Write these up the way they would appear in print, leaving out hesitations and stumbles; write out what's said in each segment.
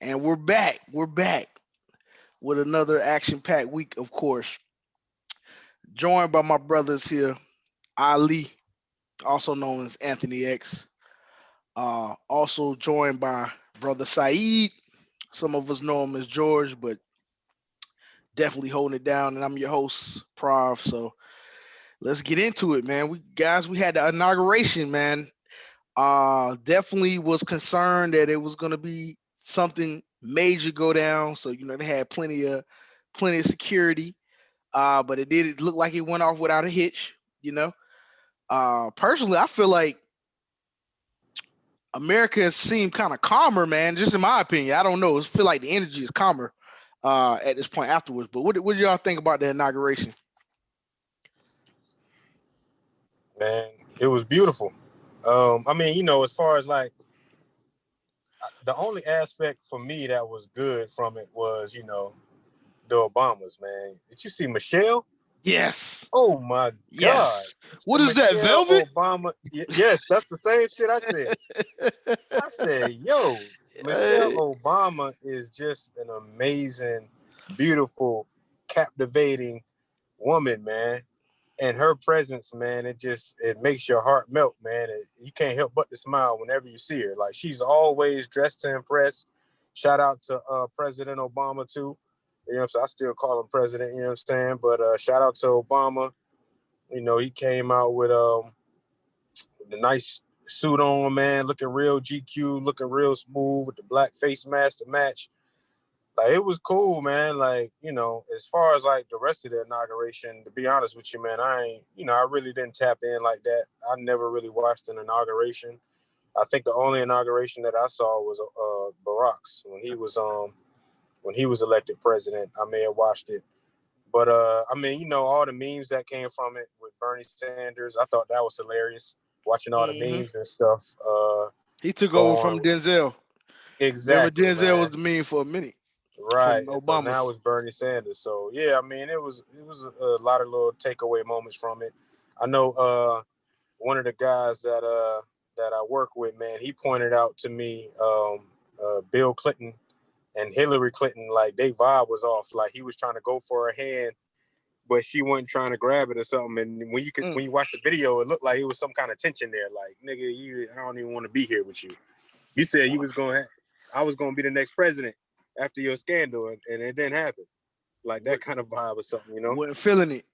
And we're back. We're back with another action-packed week, of course. Joined by my brothers here, Ali, also known as Anthony X. Also joined by brother Saeed. Some of us know him as George, but definitely holding it down. And I'm your host, Prav. So let's get into it, man. We had the inauguration, man. Definitely was concerned that it was gonna be something major go down. So they had plenty of security. But it look like it went off without a hitch. You know, personally, I feel like America has seemed kind of calmer, man. Just in my opinion, I don't know. I feel like the energy is calmer at this point afterwards. But what do y'all think about the inauguration? Man, it was beautiful. I mean, as far as like the only aspect for me that was good from it was, the Obamas, man. Did you see Michelle? Yes. Oh my God. Yes. What is that? Michelle Velvet? Obama. Yes, that's the same shit I said. I said, yo, Michelle Obama is just an amazing, beautiful, captivating woman, man. And her presence, man, it makes your heart melt, man. You can't help but to smile whenever you see her. Like, she's always dressed to impress. Shout out to President Obama too. You know what I'm saying? I still call him president, you know what I'm saying? But shout out to Obama. He came out with the nice suit on, man, looking real GQ, looking real smooth with the black face mask to match. Like, it was cool, man. Like, as far as like the rest of the inauguration, to be honest with you, man, I really didn't tap in like that. I never really watched an inauguration. I think the only inauguration that I saw was Barack's when he was elected president. I may have watched it. But I mean, all the memes that came from it with Bernie Sanders, I thought that was hilarious. Watching all the memes and stuff. He took over from Going Denzel. Remember, exactly, Denzel man. was the meme for a minute Right, from and so now Obama's. it's Bernie Sanders. So yeah, I mean, it was a lot of little takeaway moments from it. I know one of the guys that I work with, man, he pointed out to me Bill Clinton and Hillary Clinton, like, they vibe was off. Like, he was trying to go for her hand, but she wasn't trying to grab it or something. And when you watch the video, it looked like it was some kind of tension there. Like, nigga, I don't even want to be here with you. You said I was gonna be the next president after your scandal, and it didn't happen. Like, that kind of vibe or something. Wasn't feeling it.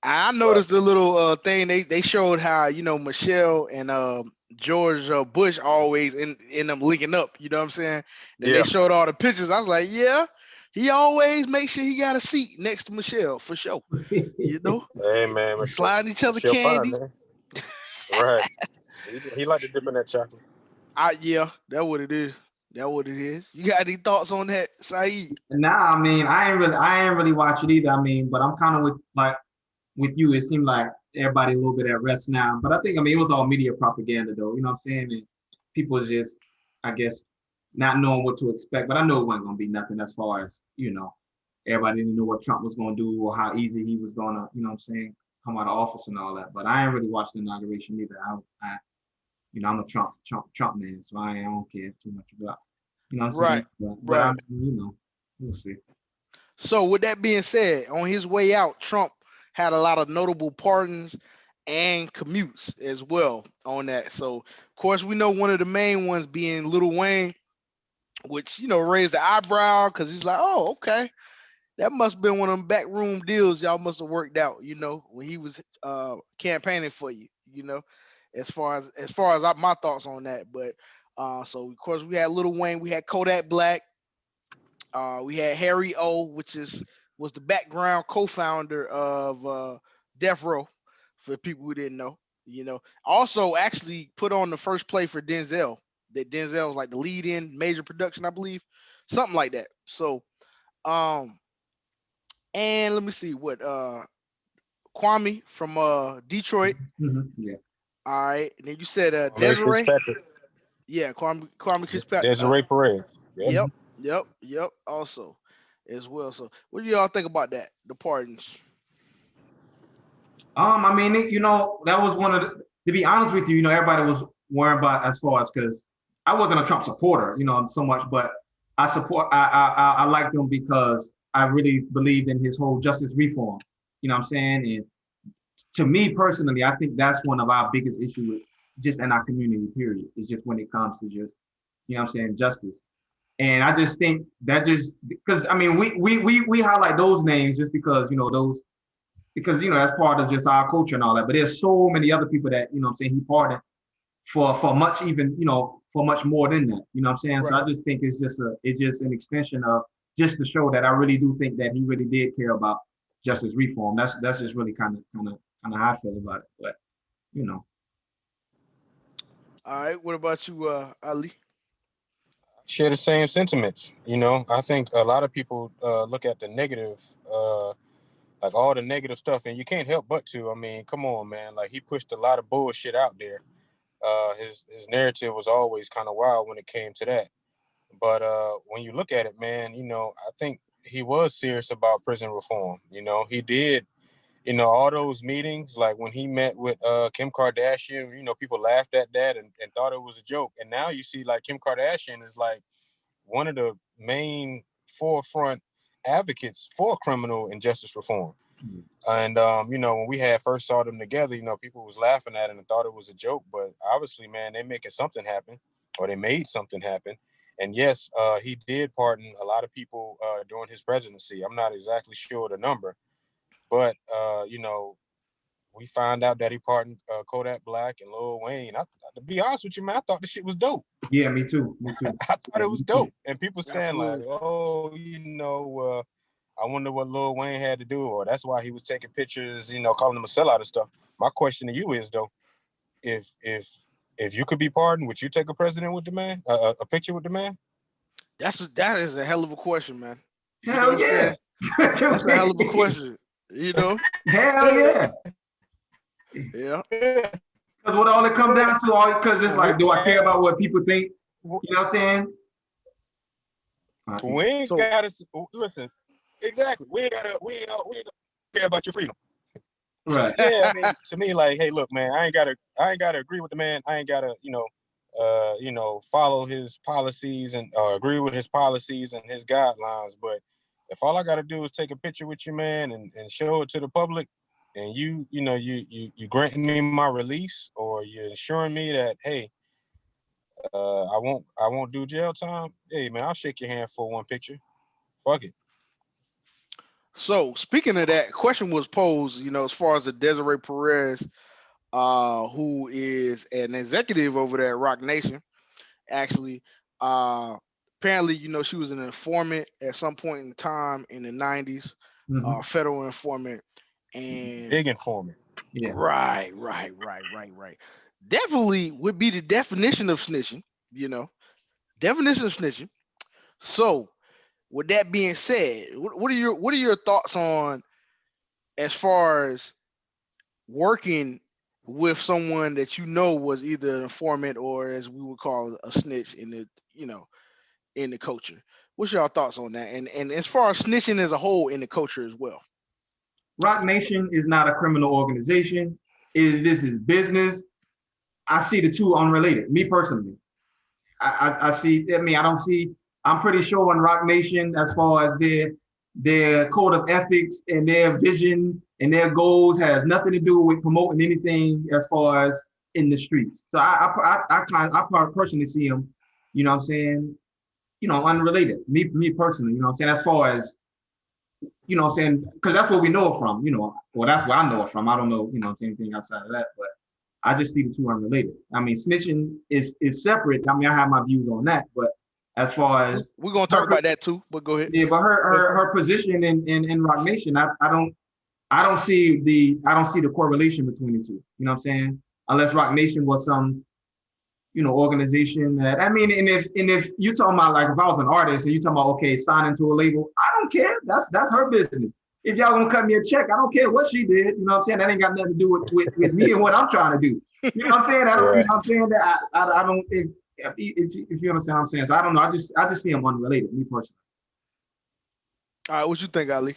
I Right. noticed the little thing they showed how Michelle and George Bush always in them linking up. You know what I'm saying? Then they Yeah. showed all the pictures. I was like, yeah, he always makes sure he got a seat next to Michelle for sure. You know, Hey, man, sliding each other Michelle fine, candy. man. Right. He like to dip in that chocolate. Yeah, that's what it is. That what it is. You got any thoughts on that, Saeed? Nah, I mean, I ain't really watch it either. I mean, but I'm kind of with you. It seemed like everybody a little bit at rest now. But I think, I mean, it was all media propaganda, though. You know what I'm saying? And people just, I guess, not knowing what to expect. But I know it wasn't gonna be nothing as far as everybody didn't know what Trump was gonna do or how easy he was gonna, what I'm saying, come out of office and all that. But I ain't really watched the inauguration either. I'm a Trump man, so I don't care too much about, what I'm Right, saying. But right. I'm, we'll see. So with that being said, on his way out, Trump had a lot of notable pardons and commutes as well on that. So of course we know one of the main ones being Lil Wayne, which raised the eyebrow because he's like, oh, okay, that must have been one of them backroom deals y'all must have worked out, when he was campaigning for you, as far as my thoughts on that. But so of course we had Lil Wayne, we had Kodak Black, we had Harry O, was the background co-founder of Death Row, for people who didn't know. Also actually put on the first play for Denzel. That Denzel was like the lead in major production, I believe, something like that. So, and let me see what Kwame from Detroit. Yeah. All right, and then you said Mary Desiree. Fitzpatrick. Yeah, Kwame Fitzpatrick. Desiree Perez. Yep. Yep. Also, as well. So, what do y'all think about that? The pardons. I mean, that was one of the. To be honest with you, everybody was worried about as far as because I wasn't a Trump supporter, so much, but I support. I liked him because I really believed in his whole justice reform. You know what I'm saying? And to me personally, I think that's one of our biggest issues with just in our community. Period. Is just when it comes to just you know what I'm saying justice. And I just think that just because I mean we highlight those names just because you know those because you know that's part of just our culture and all that. But there's so many other people that you know what I'm saying he pardoned for much even you know for much more than that. You know what I'm saying? So Right. I just think it's just an extension of just to show that I really do think that he really did care about justice reform. That's just really kind of how I feel about it. But you know, All right. What about you, Ali? Share the same sentiments. You know, I think a lot of people look at the negative, like all the negative stuff, and you can't help but to. I mean, come on, man. Like he pushed a lot of bullshit out there. His narrative was always kind of wild when it came to that. But when you look at it, man, you know, I think he was serious about prison reform. You know, he did. You know, all those meetings, like when he met with Kim Kardashian, you know, people laughed at that and thought it was a joke. And now you see, like Kim Kardashian is like one of the main forefront advocates for criminal and justice reform. And you know, when we had first saw them together, you know, people was laughing at it and thought it was a joke. But obviously, man, they making something happen, or they made something happen. And yes, he did pardon a lot of people during his presidency. I'm not exactly sure the number, but you know, we found out that he pardoned Kodak Black and Lil Wayne. To be honest with you, man, I thought the shit was dope. yeah, me too, me too. I thought Yeah, it was me too. dope. And people saying like, Absolutely. oh, you know, I wonder what Lil Wayne had to do, or that's why he was taking pictures, you know, calling him a sellout and stuff. My question to you is though, if if if you could be pardoned, would you take a president with the man, a picture with the man? That is a hell of a question, man. You know what Hell I'm yeah. saying? That's a hell of a question. You know? Hell yeah. Yeah. Because what all it come down to, all because it's like, do I care Man, about what people think? You know what I'm saying? we ain't So gotta listen. Exactly. We ain't care about your freedom. So Right. yeah, I mean, to me, like, hey, look, man, I ain't gotta agree with the man. I ain't gotta, you know, follow his policies and agree with his policies and his guidelines. But if all I gotta do is take a picture with you, man, and show it to the public, and you know, you granting me my release, or you're ensuring me that, hey, I won't do jail time. Hey, man, I'll shake your hand for one picture. Fuck it. so speaking of that, question was posed, as far as the Desiree Perez, who is an executive over there at Rock Nation, actually. Uh Apparently, she was an informant at some point in time in the 90s, Hmm. federal informant. And Big informant. Yeah. right. Definitely would be the definition of snitching, you know, definition of snitching. So, with that being said, what are your thoughts on as far as working with someone that was either an informant or, as we would call, a snitch in the culture? What's your thoughts on that? And as far as snitching as a whole in the culture as well. Rock Nation is not a criminal organization. This is business. I see the two unrelated. Me personally, I see. I mean, I don't see. I'm pretty sure on Rock Nation, as far as their code of ethics and their vision and their goals, has nothing to do with promoting anything as far as in the streets. So I personally see them. You know what I'm saying? Unrelated. Me personally. You know what I'm saying? As far as what I'm saying, because that's what we know it from. Well, that's where I know it from. I don't know. Anything outside of that, but I just see the two unrelated. I mean, snitching is separate. I mean, I have my views on that, but as far as We're gonna talk her, about that too, but go ahead. yeah, but her position in Rock Nation, I don't see the correlation between the two. You know what I'm saying? Unless Rock Nation was some organization that, I mean, and if you talking about, like, if I was an artist and you talking about, okay, signing to a label, I don't care. That's her business. If y'all gonna cut me a check, I don't care what she did. You know what I'm saying? That ain't got nothing to do with me and what I'm trying to do. You know what I'm saying? I don't. You Right. know what I'm saying? That I don't. If you understand what I'm saying, so I don't know. I just see them unrelated. Me personally. All right, what you think, Ali?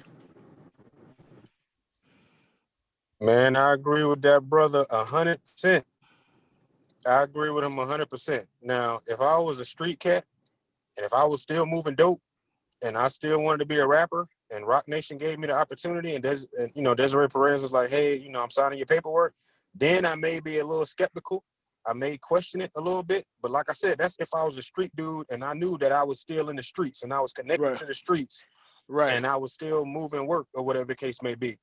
Man, I agree with that brother 100%. I agree with him 100%. Now, if I was a street cat And if I was still moving dope and I still wanted to be a rapper and Rock Nation gave me the opportunity and Desiree Perez was like, hey, I'm signing your paperwork, then I may be a little skeptical. I may question it a little bit. But like I said, that's if I was a street dude and I knew that I was still in the streets and I was connected Right. to the streets Right. and I was still moving work or whatever the case may be.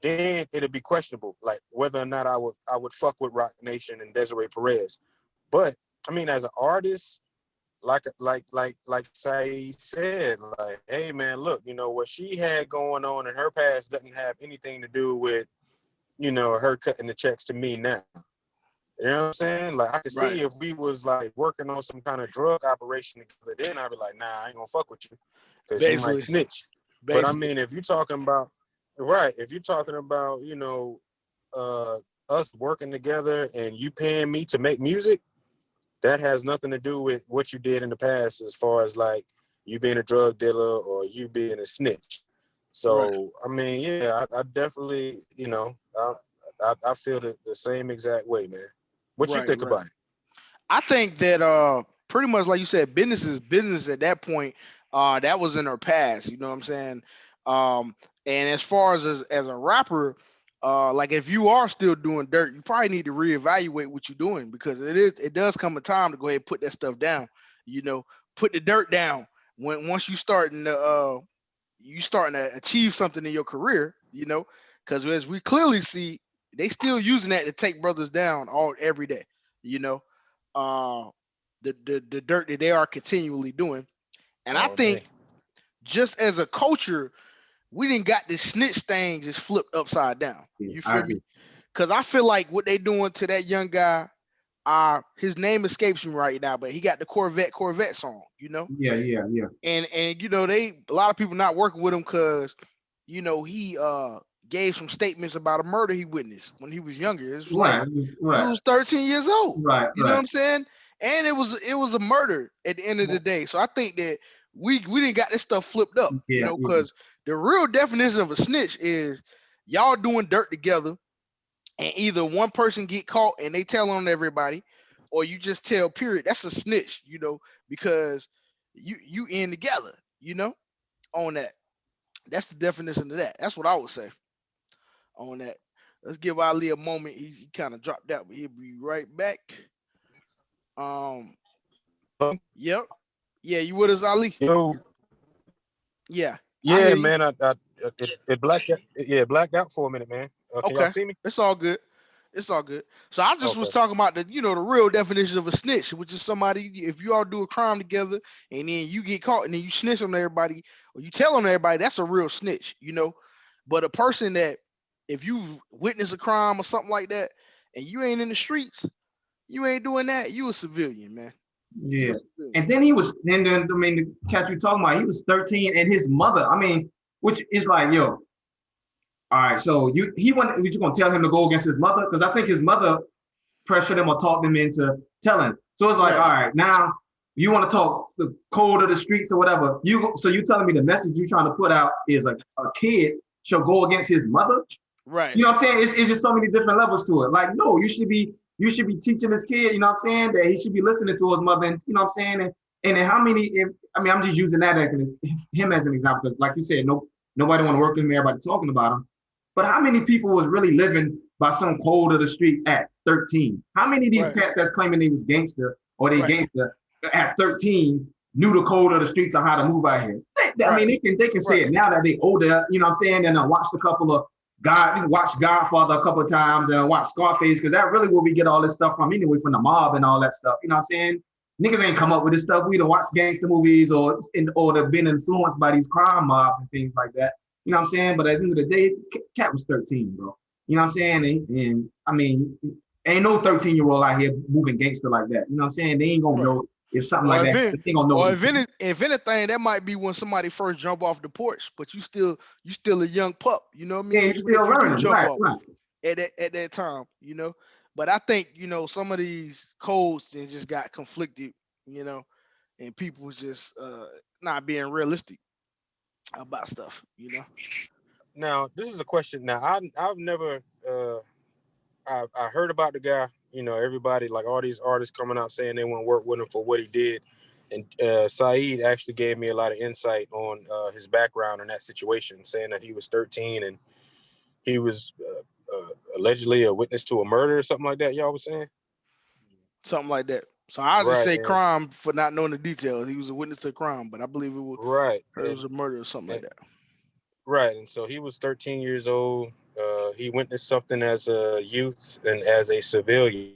Then it'd be questionable, like whether or not I would fuck with Rock Nation and Desiree Perez. But I mean, as an artist, like Saeed said, like, hey man, look, what she had going on in her past doesn't have anything to do with, her cutting the checks to me now. You know what I'm saying? Like, I could Right. see if we was like working on some kind of drug operation together, then I'd be like, nah, I ain't gonna fuck with you because you might Basically. snitch. But I mean, if you're talking about, right, if you're talking about, us working together and you paying me to make music, that has nothing to do with what you did in the past as far as like you being a drug dealer or you being a snitch. Right. So, I mean, yeah, I definitely, I feel the same exact way, man. What you Right. think Right. about it? I think that pretty much like you said, business is business at that point. That was in her past, you know what I'm saying? Um and as far as a rapper, like if you are still doing dirt, you probably need to reevaluate what you're doing because it does come a time to go ahead and put that stuff down, you know, put the dirt down when once you starting to achieve something in your career, you know, because as we clearly see, they still using that to take brothers down all every day, you know. Uh, the dirt that they are continually doing. And I All think day. just as a culture, we didn't got this snitch thing just flipped upside down. Yeah, You I feel agree. me? Because I feel like what they doing to that young guy, his name escapes me right now, but he got the Corvette song, you know, Yeah, yeah, yeah. and you know they a lot of people not working with him because you know he gave some statements about a murder he witnessed when he was younger. It was like dude Right, was 13 years old. right, You know what right. I'm saying? And it was a murder at the end of the day. So I think that we didn't got this stuff flipped up, you Yeah, know, yeah. because the real definition of a snitch is y'all doing dirt together, and either one person get caught and they tell on everybody, or you just tell. Period. That's a snitch, you know, because you in together, you know, on that. That's the definition of that. That's what I would say on that. Let's give Ali a moment. He kind of dropped out, but he'll be right back. Um, yep. Yeah, you with us, Ali? Yo, Yeah, I yeah, hear you. man. It blacked out. Yeah, blacked out for a minute, man. Can y'all Okay, see me? it's all good. It's all good. So I just was Okay. talking about the real definition of a snitch, which is somebody if you all do a crime together and then you get caught and then you snitch on everybody or you tell on everybody, that's a real snitch, you know. But a person that if you witness a crime or something like that and you ain't in the streets, you ain't doing that, you a civilian, man. You a Yeah. civilian. And then he was, and then I mean, the cat you talking about, he was 13, and his mother. I mean, which is like, yo, all right. So he went. You gonna tell him to go against his mother? Because I think his mother pressured him or talked him into telling. So it's like, Right, all right, now you want to talk the code of the streets or whatever. So you telling me the message you trying to put out is a kid shall go against his mother? right, You know what I'm saying? It's just so many different levels to it. Like, no, you should be teaching this kid, you know what I'm saying, that he should be listening to his mother, and you know what I'm saying? And then how many if I mean I'm just using that as him as an example, because like you said, nobody want to work with him, everybody talking about him. But how many people was really living by some code of the streets at 13? How many of these right, cats that's claiming they was gangster or they right, gangster at 13 knew the code of the streets on how to move out here? I right, mean, they can say right, it now that they older, you know what I'm saying, and I watched a couple of watch Godfather a couple of times and watch Scarface, because that really where we get all this stuff from anyway, from the mob and all that stuff. You know what I'm saying? Niggas ain't come up with this stuff. We don't watch gangster movies or they've been influenced by these crime mobs and things like that. You know what I'm saying? But at the end of the day, Cat was 13, bro. You know what I'm saying? And I mean, ain't no 13-year-old out here moving gangster like that. You know what I'm saying? They ain't gonna right. know if something Or like if that. it, They ain't gonna know. if anything, that might be when somebody first jump off the porch, but you still a young pup. You know what I Yeah, mean? you're Even if still you do learning. jump Right, off right. at that time, you know. But I think some of these codes they just got conflicted, you know, and people was just not being realistic about stuff, you know. Now, this is a question. Now, I've never I heard about the guy. Everybody, like all these artists coming out saying they want to work with him for what he did. And Saeed actually gave me a lot of insight on his background in that situation, saying that he was 13 and he was allegedly a witness to a murder or something like that. Y'all was saying something like that. So I'll just right, say and crime for not knowing the details. He was a witness to a crime, but I believe right, it was a murder or something like and that. right, and so he was 13 years old. He witnessed something as a youth and as a civilian.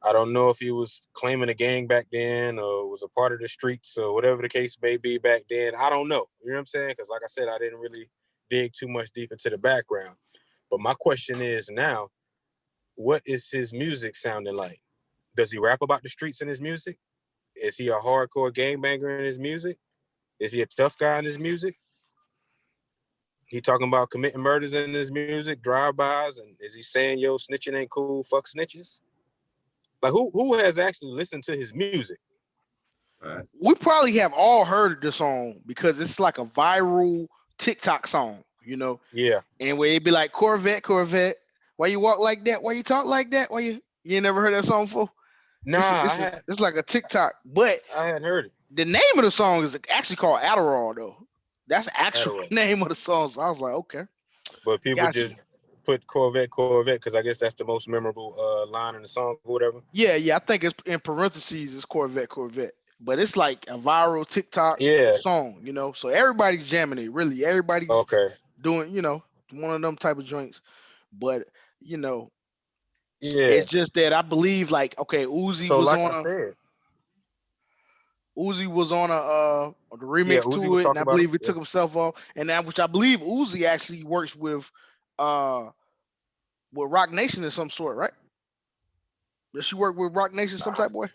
I don't know if he was claiming a gang back then or was a part of the streets or whatever the case may be back then. I don't know. You know what I'm saying? Because like I said, I didn't really dig too much deep into the background. But my question is now, what is his music sounding like? Does he rap about the streets in his music? Is he a hardcore gangbanger in his music? Is he a tough guy in his music? He talking about committing murders in his music, drive-bys, and is he saying, yo, snitching ain't cool, fuck snitches? Like who has actually listened to his music? Right. We probably have all heard the song because it's like a viral TikTok song, Yeah. and where it'd be like Corvette, Corvette, why you walk like that? Why you talk like that? Why you ain't never heard that song before? Nah, It's like a TikTok, but I hadn't heard it. the name of the song is actually called Adderall though. That's the actual Adderall. name of the song. So I was like, okay, But people got you. just put Corvette, Corvette, because I guess that's the most memorable line in the song or whatever. Yeah, I think it's in parentheses it's Corvette, Corvette. But it's like a viral TikTok Yeah. song, So everybody's jamming it, really. Everybody's Okay. doing, one of them type of joints. But, Yeah. it's just that I believe like, okay, So like I said, Uzi was on the yeah, remix Uzi to was it, and talking I about it. believe he took himself off, and that which I believe Uzi actually works with Rock Nation of some sort, right? Does she work with Rock Nation some type of way?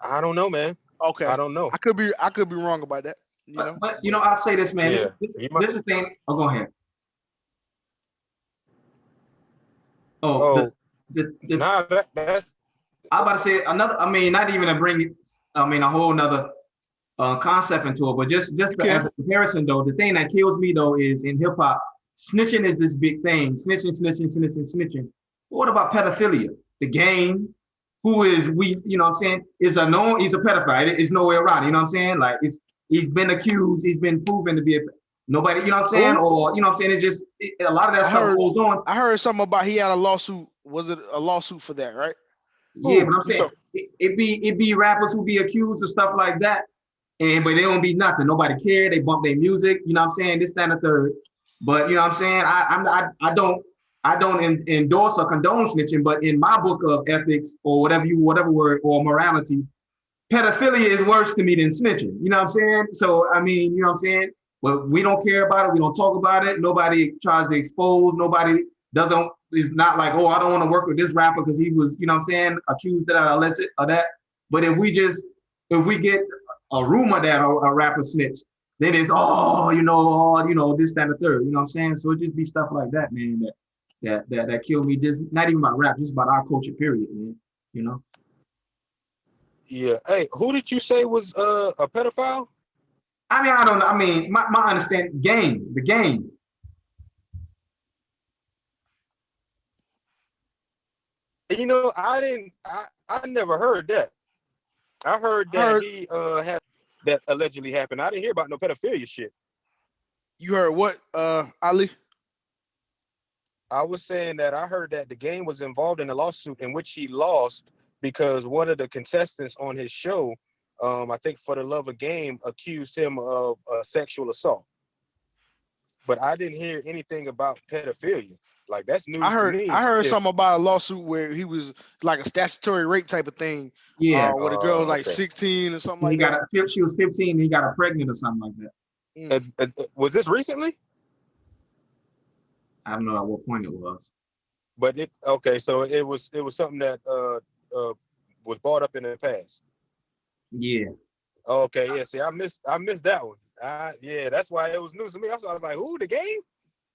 I don't know, man. Okay, I don't know. I could be wrong about that. But I'll say this, man. Yeah. This is the thing. Oh, go ahead. Oh, The nah, that's I'm about to say another. I mean, not even to bring it. I mean, a whole nother concept into it, but just as a comparison though, the thing that kills me though is in hip hop, snitching is this big thing. Snitching. But what about pedophilia? The game, who is you know what I'm saying, is a known. He's a pedophile. It's nowhere around. You know what I'm saying? Like he's been accused. He's been proven to be nobody. You know what I'm saying? Or you know what I'm saying? It's just a lot of that stuff goes on. I heard something about he had a lawsuit. Was it a lawsuit for that? Right? Yeah, but I'm saying it be rappers who be accused of stuff like that, but they don't be nothing. Nobody care. They bump their music. You know what I'm saying? This, that, and the third. But you know what I'm saying? I don't endorse or condone snitching. But in my book of ethics or whatever word or morality, pedophilia is worse to me than snitching. You know what I'm saying? So I mean, you know what I'm saying? But we don't care about it. We don't talk about it. Nobody tries to expose. Nobody is not like, oh, I don't want to work with this rapper because he was, you know what I'm saying, accused of that, alleged of that. But if we get a rumor that a rapper snitched, then it's this, that, and the third. You know what I'm saying? So it just be stuff like that, man, that kill me. Just not even about rap, just about our culture, period, man. You know? Yeah. Hey, who did you say was a pedophile? I mean, I don't know. I mean, my understanding, the game. I never heard that. I heard that he had that allegedly happened. I didn't hear about no pedophilia shit. You heard what, Ali? I was saying that I heard that the game was involved in a lawsuit in which he lost because one of the contestants on his show, I think For the Love of Game, accused him of sexual assault. But I didn't hear anything about pedophilia. Like that's news to me. I heard something about a lawsuit where he was like a statutory rape type of thing. Yeah. Where the girl was like 16 or something like that. She was 15 and he got her pregnant or something like that. Was this recently? I don't know at what point it was. But so it was something that was brought up in the past. Yeah. Okay, yeah. See, I missed that one. Yeah, that's why it was news to me. I was like, who, the game?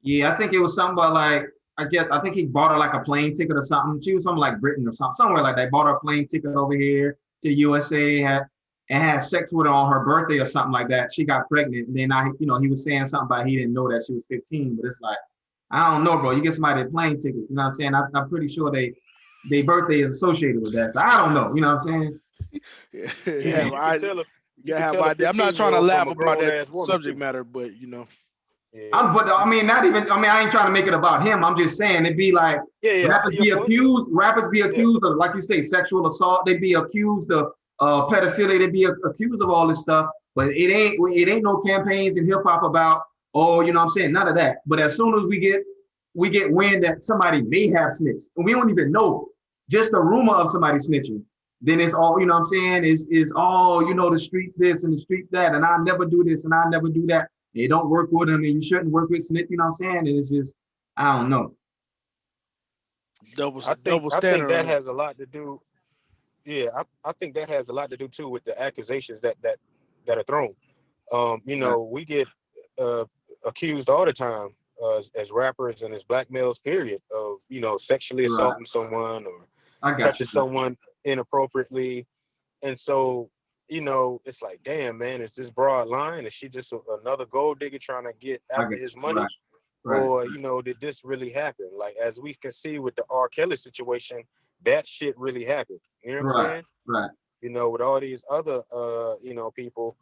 Yeah, I think it was something about like, I think he bought her like a plane ticket or something. She was something like Britain or something, somewhere like that. Bought her a plane ticket over here to the USA and had sex with her on her birthday or something like that. She got pregnant. And then he was saying something about he didn't know that she was 15, but it's like, I don't know, bro. You get somebody a plane ticket, you know what I'm saying? I'm pretty sure they their birthday is associated with that. So I don't know. You know what I'm saying? You Yeah, have you can I tell you have a idea. I'm not 15 trying year to old from laugh a about grown that ass woman subject too. matter, but Yeah, I mean, not even. I mean, I ain't trying to make it about him. I'm just saying it'd be like yeah. I see your point. rappers be Yeah, accused of, like you say, sexual assault. They be accused of pedophilia. They be accused of all this stuff. But it ain't no campaigns in hip hop about, oh, you know what I'm saying, none of that. But as soon as we get wind that somebody may have snitched, and we don't even know, just the rumor of somebody snitching, then it's all, you know what I'm saying, is all, the streets this and the streets that, and I never do this and I never do that. They don't work with them, and you shouldn't work with snitch, you know what I'm saying? And it's just, I don't know. double I think standard that on it. has a lot to do. Yeah, I think that has a lot to do too with the accusations that are thrown. Right, We get uh, accused all the time as rappers and as black males, period, of sexually right. assaulting someone or I got touching you. someone inappropriately, and so it's like, damn, man, is this broad line? Is she just another gold digger trying to get I after got his you. money? Right, right, Or did this really happen? Like, as we can see with the R. Kelly situation, that shit really happened. You know what I'm right, saying? right, With all these other people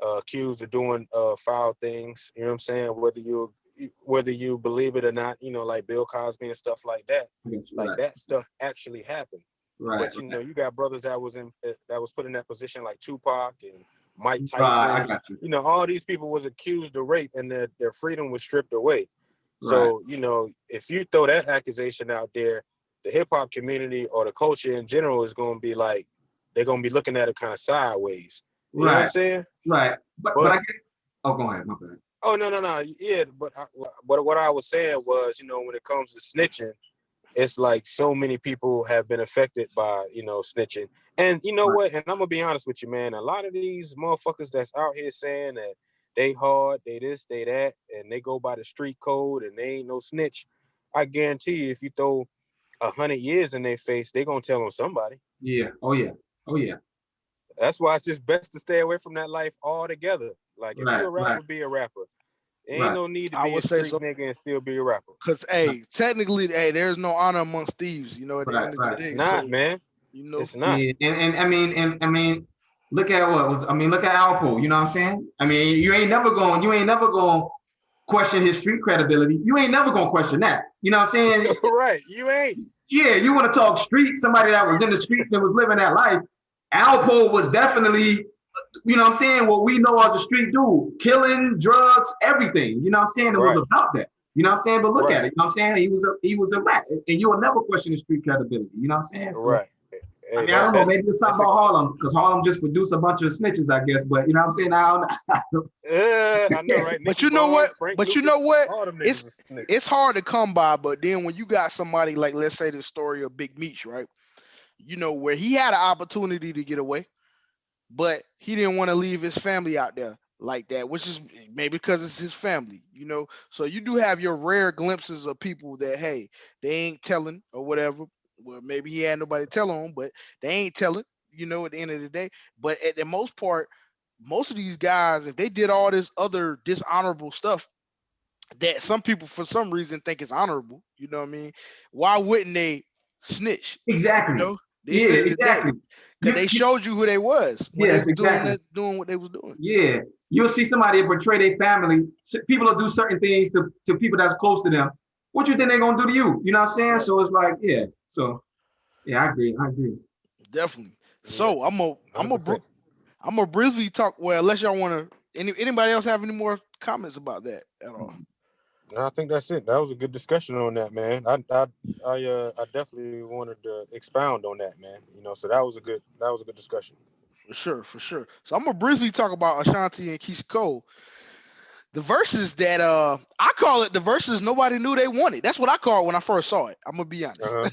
accused of doing foul things. You know what I'm saying? Whether you believe it or not, like Bill Cosby and stuff like that. I got you. Like, Right, that stuff actually happened. right, But right, you got brothers that was put in that position, like Tupac and Mike right. I Tyson. got you. All these people was accused of rape, and their freedom was stripped away. Right, So, if you throw that accusation out there, the hip hop community or the culture in general is going to be like, they're going to be looking at it kind of sideways. You know what I'm right, saying? right. But But I get. Oh, go ahead. My bad. oh, no, yeah. But what I was saying was, when it comes to snitching, it's like so many people have been affected by snitching. And you know Right. what? And I'm gonna be honest with you, man. A lot of these motherfuckers that's out here saying that they hard, they this, they that, and they go by the street code and they ain't no snitch. I guarantee you, if you throw 100 years in their face, they gonna tell on somebody. Yeah. Oh yeah. Oh yeah. That's why it's just best to stay away from that life altogether. Like, if you Right. a Right. rapper, be a rapper. There ain't Right. no need to I be a would say street so. nigga and still be a rapper. Cause Right. technically, there's no honor amongst thieves, at the Right. end of the Right. It's day. not, So, man. you know, It's not. Yeah. And I mean, look at what was. I mean, look at Alpo. You know what I'm saying? I mean, you ain't never going to question his street credibility. You ain't never going to question that. You know what I'm saying? Right. You ain't. Yeah, you want to talk street, somebody that was in the streets and was living that life. Alpo was definitely, you know what I'm saying, what we know as a street dude, killing, drugs, everything. You know what I'm saying? It was Right. about that. You know what I'm saying? But look Right. at it. You know what I'm saying? He was a rat. And you will never question his street credibility. You know what I'm saying? So Right. I Hey, mean, I don't know, maybe it's something that's a about Harlem, because Harlem just produced a bunch of snitches, I guess. But you know what I'm saying? I don't I know, right? but Nicky you know what? Barnes, Frank But you know Lucas, what? all them niggas It's is snitches. it's hard to come by. But then when you got somebody like, let's say, the story of Big Meech, right? Where he had an opportunity to get away, but he didn't want to leave his family out there like that, which is maybe because it's his family. So you do have your rare glimpses of people that, hey, they ain't telling or whatever. Well, maybe he had nobody to tell on, but they ain't telling. At the end of the day, but at the most part, most of these guys, if they did all this other dishonorable stuff that some people for some reason think is honorable, you know what I mean? Why wouldn't they snitch? You exactly. know, the Yeah, end of the day, exactly. because they showed you who they was when they Yes, was exactly. doing what they was doing. Yeah, you'll see somebody portray their family. People will do certain things to people that's close to them. What you think they're gonna do to you? You know what I'm saying? Right. So it's like, yeah. So yeah, I agree. I agree. Definitely. Yeah, So I'm gonna I'm gonna 100%. I'm gonna briefly talk. Well, unless y'all want to, anybody else have any more comments about that at all? No, I think that's it. That was a good discussion on that, man. I definitely wanted to expound on that, man. So that was a good discussion. For sure, for sure. So I'm gonna briefly talk about Ashanti and Keyshia Cole. The verses that I call it the verses nobody knew they wanted. That's what I call it when I first saw it. I'm gonna be honest. Uh-huh.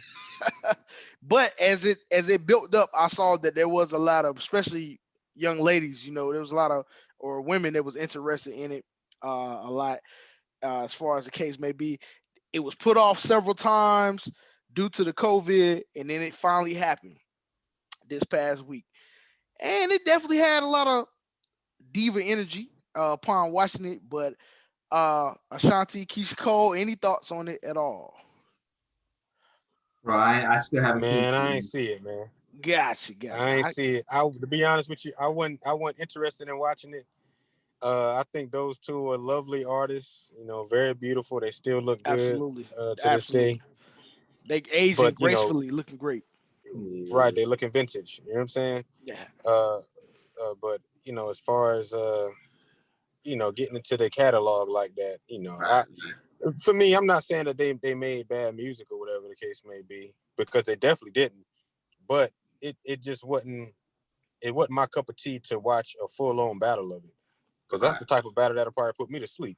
But as it built up, I saw that there was a lot of, especially young ladies, there was a lot of, or women that was interested in it a lot, as far as the case may be. It was put off several times due to the COVID, and then it finally happened this past week. And it definitely had a lot of diva energy upon watching it. But Ashanti, Keyshia Cole, any thoughts on it at all? Bro, I still haven't seen Man, I ain't it. see it, man. Gotcha. I ain't see it. To be honest with you, I wasn't interested in watching it. I think those two are lovely artists. Very beautiful. They still look good Absolutely. to this day. Absolutely. They aging But gracefully, looking great. right, Yeah. they looking vintage. You know what I'm saying? Yeah. Uh, but as far as getting into their catalog like that, Right. for me, I'm not saying that they made bad music or whatever the case may be, because they definitely didn't. But it just wasn't my cup of tea to watch a full on battle of it, because that's Right. the type of battle that'll probably put me to sleep.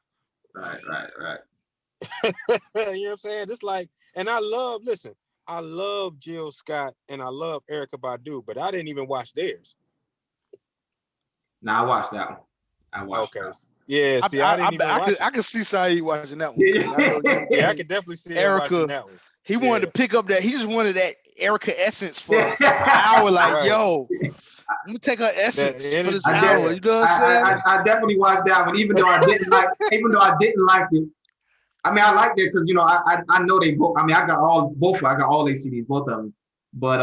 Right. Right. Right. You know what I'm saying? Just like, and I love Jill Scott and I love Erica Badu, but I didn't even watch theirs. Now I watched that one. I watched Okay. Yeah, I see, I I, didn't even I could watch it. I could see Saeed watching that one because I know you. Yeah, I that. could definitely see him watching Erica, that one. he wanted Yeah, to pick up that. He just wanted that Erica essence for an Yeah. hour. Like, right. yo, I'm gonna take her That essence for this energy, I, hour. def- yeah. You know what I'm saying? I definitely watched that one, even though I didn't like, it. I mean, I liked it because I know they both. I mean, I got I got all their CDs, both of them. But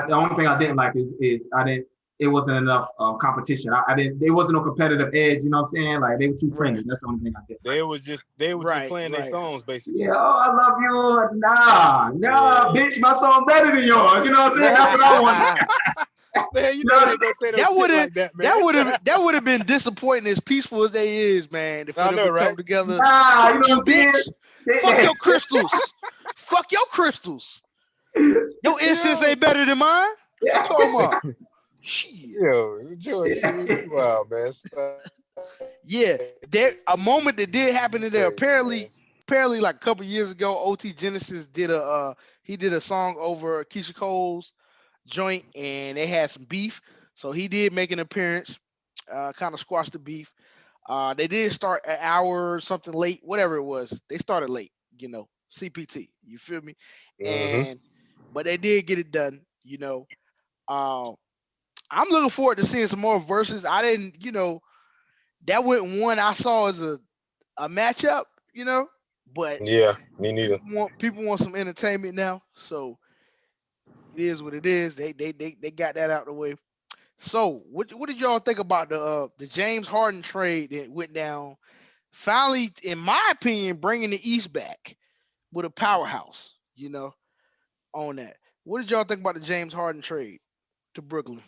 the only thing I didn't like is I didn't. It wasn't enough competition. I didn't. There wasn't no competitive edge. You know what I'm saying? Like they were too Right, friendly. That's the only thing I didn't like. They were just right, playing their right. songs basically. Yeah, oh, I love you. Nah, Yeah. bitch, my song better than yours. You know what I'm saying? That's what I want. Man, you You know they know, ain't gonna say no that shit would have like that, man. that would have been disappointing as peaceful as they is, man. For I them know, to come right? together. nah, you Fuck know you, what I'm saying? bitch. Fuck your crystals. Fuck your crystals. Your incense Yo, ain't better than mine. You Yeah. talking about? Shit. Joe, you wild, man. Stop Yeah, there a moment that did happen in there. crazy, man. Apparently, like a couple years ago, OT Genesis did he did a song over Keyshia Cole's joint, and they had some beef. So he did make an appearance, kind of squashed the beef. They did start an hour or something late, whatever it was. They started late, CPT. You feel me? Mm-hmm. And but they did get it done. Um, I'm looking forward to seeing some more verses. I didn't, that went one I saw as a matchup, but Yeah, me neither. people want some entertainment now, so it is what it is. They got that out the way. So what did y'all think about the James Harden trade that went down? Finally, in my opinion, bringing the East back with a powerhouse, on that. What did y'all think about the James Harden trade to Brooklyn?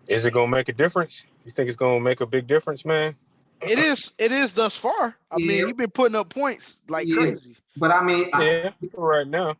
Is it gonna make a difference? You think it's gonna make a big difference, man? It is thus far. I mean, Yeah, he been putting up points like yeah. crazy. But I mean, Yeah, for right now.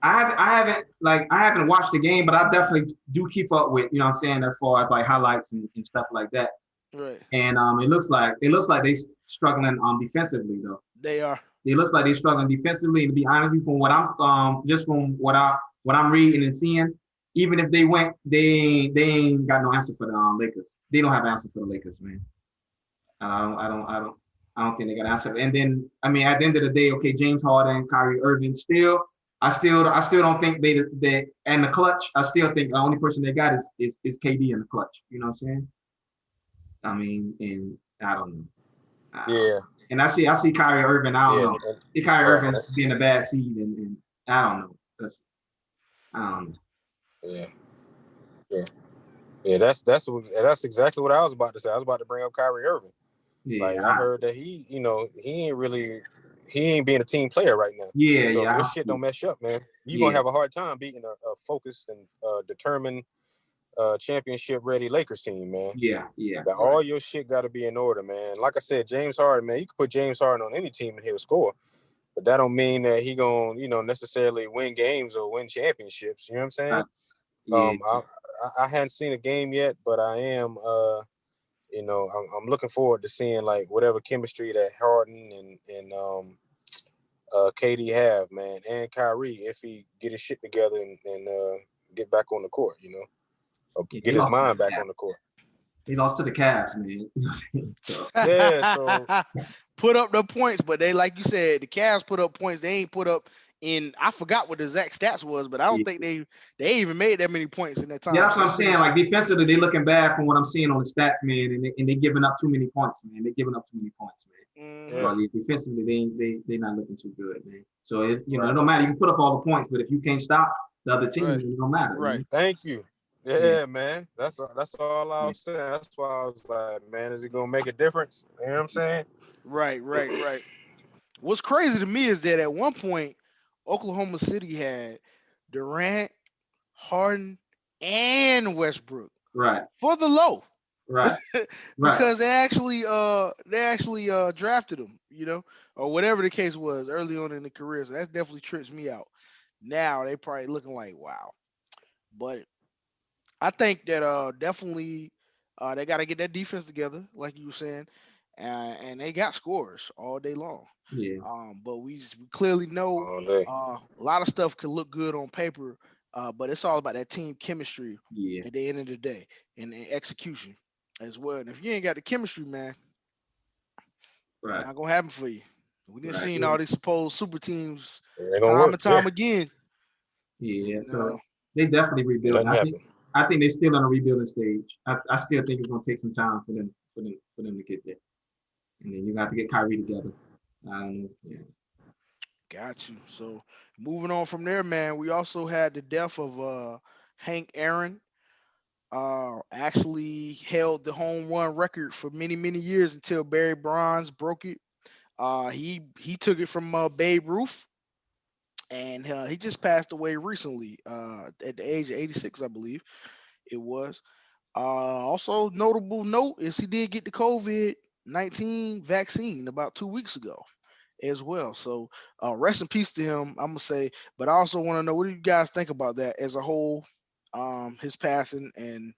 I haven't watched the game, but I definitely do keep up with, you know what I'm saying, as far as like highlights and stuff like that. Right. And it looks like they struggling defensively though. They are. It looks like they're struggling defensively. And to be honest with you, from what I'm just from what I'm reading and seeing, even if they went, they ain't got no answer for the Lakers. They don't have an answer for the Lakers, man. I don't think they got an answer. And then I mean, at the end of the day, okay, James Harden, Kyrie Irving, I still don't think they and the clutch. I still think the only person they got is KD in the clutch. You know what I'm saying? I mean, and I don't know. Yeah, And I see Kyrie Irving. I don't yeah, know. See Kyrie Irving being a bad seed, and I don't know. I don't know. yeah, yeah, yeah. That's exactly what I was about to say. I was about to bring up Kyrie Irving. Like I Yeah, heard that he ain't being a team player right now. yeah, So if yeah, your shit don't mess up, man, you're gonna yeah, have a hard time beating a focused and determined championship ready Lakers team, man. yeah, yeah. That Right. all your shit got to be in order, man. Like I said, James Harden, man, you can put James Harden on any team and he'll score, but that don't mean that he gonna, necessarily win games or win championships. You know what I'm saying? Yeah, I hadn't seen a game yet, but I am, I'm looking forward to seeing like whatever chemistry that Harden and KD have, man, and Kyrie if he get his shit together and get back on the court, or yeah. They get his lost to the mind back Cavs. on the court. They lost to the Cavs, man. So Yeah, so Put up the points, but they, like you said, the Cavs put up points. They ain't put up I forgot what the exact stats was, but I don't think they even made that many points in that time. Yeah, that's what I'm saying. Like defensively, they looking bad from what I'm seeing on the stats, man, and they giving up too many points, man. They giving up too many points, man. Mm-hmm. So defensively, they not looking too good, man. So it Right. it don't matter. You can put up all the points, but if you can't stop the other team, Right. it don't matter. Right. Man. Thank you. Yeah, man. That's all I was saying. That's why I was like, man, is it gonna make a difference? You know what I'm saying? Right. What's crazy to me is that at one point, Oklahoma City had Durant, Harden, and Westbrook Right. for the low. Right. Because they actually drafted him, or whatever the case was early on in the career. So that definitely trips me out. Now they probably looking like wow. But I think that definitely they got to get that defense together, like you were saying, and they got scores all day long. Yeah. But we clearly know All day. a lot of stuff could look good on paper, but it's all about that team chemistry Yeah. at the end of the day and execution as well. And if you ain't got the chemistry, man, Right. not gonna happen for you. We didn't Right. seen all these supposed super teams It ain't gonna time work. and time again. Yeah. And, So they definitely rebuilding. Nothing happened. I think they're still on a rebuilding stage. I still think it's gonna take some time for them to get there. And then you got to get Kyrie together. I don't know. Yeah. got you. So moving on from there, man, we also had the death of Hank Aaron. Actually held the home run record for many years until Barry Bonds broke it. He took it from Babe Ruth, and he just passed away recently at the age of 86, I believe it was. Also notable note is he did get the COVID-19 vaccine about 2 weeks ago as well. So rest in peace to him, I'm gonna say. But I also want to know, what do you guys think about that as a whole? His passing, and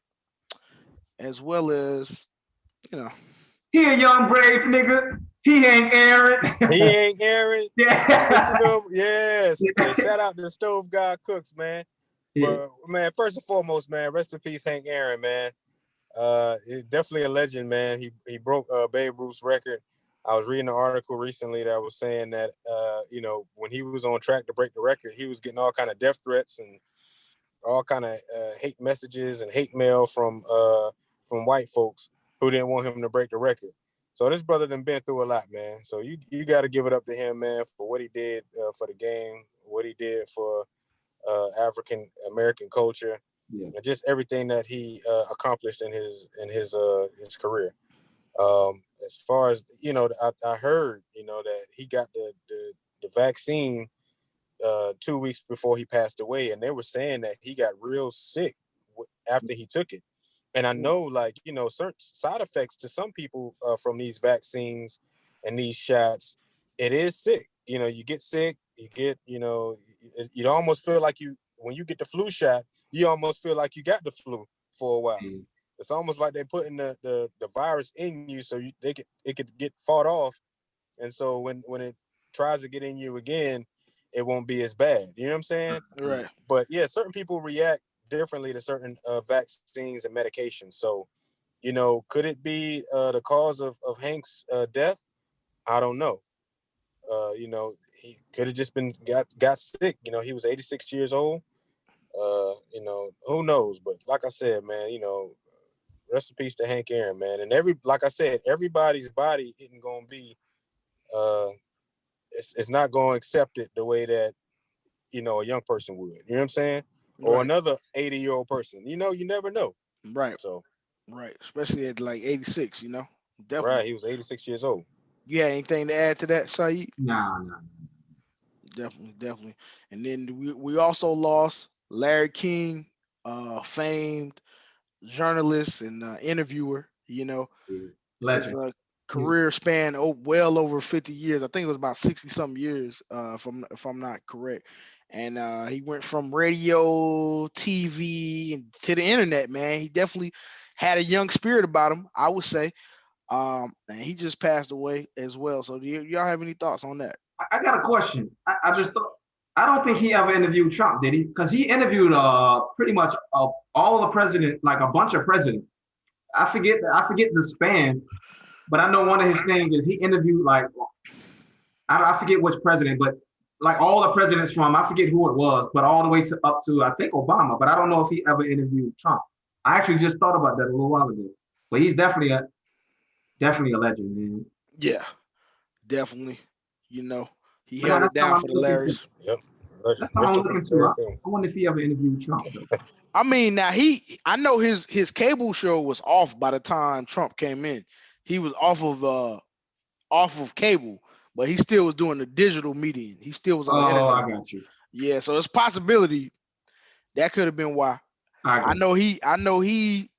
as well as you know. He a young brave nigga. He ain't Aaron. He ain't Aaron. Yeah. Yes. Hey, shout out to Stove God Cooks, man. Yeah. But man, first and foremost, man, rest in peace, Hank Aaron, man. He's definitely a legend, man. He broke Babe Ruth's record. I was reading an article recently that was saying that when he was on track to break the record, he was getting all kind of death threats and all kind of hate messages and hate mail from white folks who didn't want him to break the record. So this brother done been through a lot, man. So you got to give it up to him, man, for what he did for the game, what he did for African American culture, Yeah. and just everything that he accomplished in his career. As far as I heard that he got the vaccine 2 weeks before he passed away, and they were saying that he got real sick after he took it. And I know, certain side effects to some people from these vaccines and these shots, it is sick. You get sick, you almost feel like when you get the flu shot, you almost feel like you got the flu for a while. Yeah. It's almost like they're putting the virus in you so it could get fought off. And so when it tries to get in you again, it won't be as bad. You know what I'm saying? Right. But yeah, certain people react differently to certain vaccines and medications. So, could it be the cause of Hank's death? I don't know. He could have just been got sick. He was 86 years old. Who knows? But like I said, man, rest in peace to Hank Aaron, man. And like I said, everybody's body isn't gonna be it's not gonna accept it the way that a young person would. You know what I'm saying? Or Right. another 80-year-old person. You never know. Right. So Right. Especially at like 86, right, definitely. he was 86 years old. Yeah. Anything to add to that, Saeed? Nah. Definitely. And then we also lost Larry King, famed journalist and interviewer. Yeah. His Legend. career span well over 50 years. I think it was about 60 something years, if I'm not correct. And he went from radio, TV, and to the internet. Man, he definitely had a young spirit about him, I would say. And he just passed away as well. So do y'all have any thoughts on that? I got a question. I just thought, I don't think he ever interviewed Trump, did he? Because he interviewed pretty much all the president, like a bunch of presidents. I forget the span, but I know one of his things is he interviewed like I forget which president, but like all the presidents from, I forget who it was, but all the way to up to I think Obama, but I don't know if he ever interviewed Trump. I actually just thought about that a little while ago. But he's definitely a legend, man. Yeah, definitely. You know, he But now held it that's down how I'm for the looking to. Larrys. Yep. Legend. That's how Rest I'm in looking peace, to. Larry I King. wonder if he ever interviewed Trump. Though. I mean, now I know his cable show was off by the time Trump came in. He was off of cable, but he still was doing the digital media. He still was on the Oh, internet. I got you. Yeah, so it's a possibility that could have been why. I got you. I know he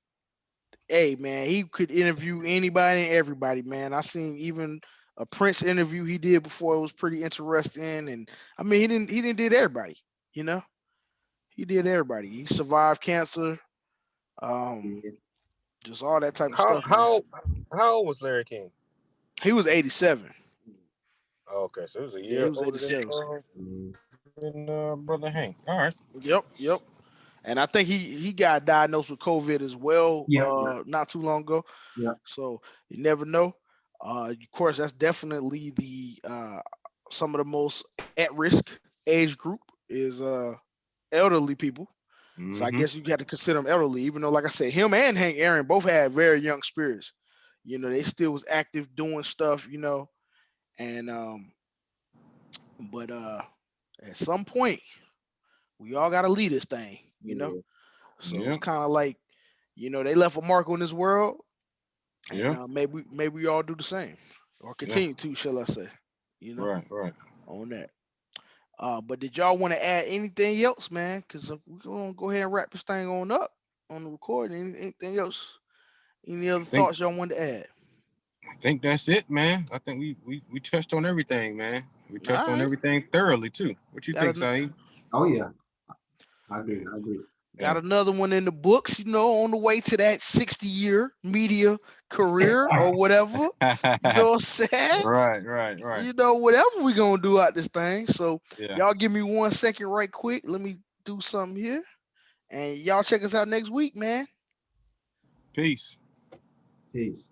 hey man, he could interview anybody and everybody, man. I seen even a Prince interview he did before, it was pretty interesting. And I mean he didn't did everybody, you know. He did everybody. He survived cancer, um, Yeah. just all that type of How stuff, man. how how old was Larry King? He was 87. Oh, okay, so he was a Yeah, he year was older 87. Mm. than Brother Hank. All right. Yep. And I think he got diagnosed with COVID as well, Yeah. not too long ago. Yeah. So you never know. Of course, that's definitely the some of the most at risk age group is elderly people. So I Mm-hmm. guess you got to consider them elderly, even though, like I said, him and Hank Aaron both had very young spirits. You know, they still was active doing stuff. You know, and but at some point we all got to lead this thing. You know, Yeah. so it's Yep. kind of like, you know, they left a mark on this world, and Yep. maybe we all do the same or Yeah. continue to, shall I say? You know, Right. Right. on that. But did y'all want to add anything else, man? Because we're gonna go ahead and wrap this thing on up on the recording. Anything else? Any I other think thoughts y'all wanted to add? I think that's it, man. I think we touched on everything, man. We All touched on right, everything thoroughly too. What you got think, a, Saeed? Oh yeah. I agree. I agree. got Yeah. another one in the books. You know, on the way to that 60-year media career or whatever. You know what I'm saying? Right. Right. Right. You know, whatever we gonna do out this thing. So Yeah. y'all give me 1 second right quick. Let me do something here. And y'all check us out next week, man. Peace. Peace.